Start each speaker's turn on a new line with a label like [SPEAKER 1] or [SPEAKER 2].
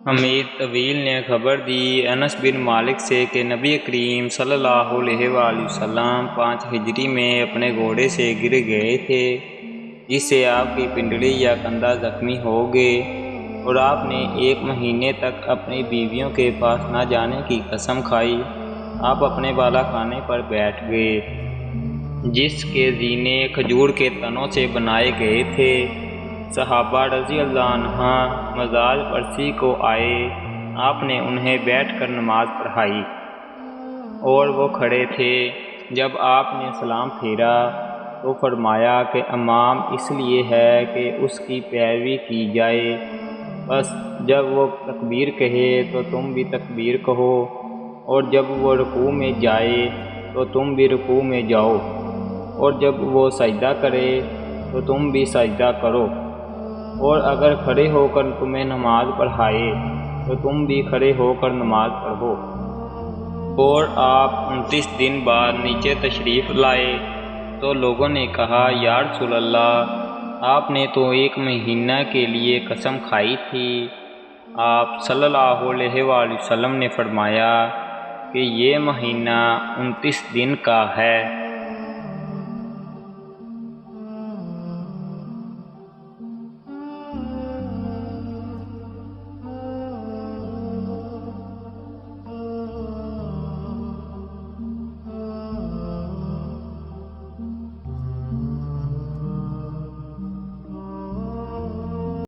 [SPEAKER 1] امیر طویل نے خبر دی انس بن مالک سے کہ نبی کریم صلی اللہ علیہ وآلہ وسلم 5 ہجری میں اپنے گھوڑے سے گر گئے تھے، جس سے آپ کی پنڈلی یا کندھا زخمی ہو گئے، اور آپ نے 1 مہینے تک اپنی بیویوں کے پاس نہ جانے کی قسم کھائی۔ آپ اپنے بالا خانے پر بیٹھ گئے، جس کے زینے کھجور کے تنوں سے بنائے گئے تھے۔ صحابہ رضی اللہ عنہ مزاج پرسی کو آئے، آپ نے انہیں بیٹھ کر نماز پڑھائی اور وہ کھڑے تھے۔ جب آپ نے سلام پھیرا تو فرمایا کہ امام اس لیے ہے کہ اس کی پیروی کی جائے، بس جب وہ تکبیر کہے تو تم بھی تکبیر کہو، اور جب وہ رکوع میں جائے تو تم بھی رکوع میں جاؤ، اور جب وہ سجدہ کرے تو تم بھی سجدہ کرو، اور اگر کھڑے ہو کر تمہیں نماز پڑھائے تو تم بھی کھڑے ہو کر نماز پڑھو۔ اور آپ 29 دن بعد نیچے تشریف لائے تو لوگوں نے کہا، یا رسول اللہ، آپ نے تو 1 مہینہ کے لیے قسم کھائی تھی۔ آپ صلی اللہ علیہ وآلہ وسلم نے فرمایا کہ یہ مہینہ 29 دن کا ہے۔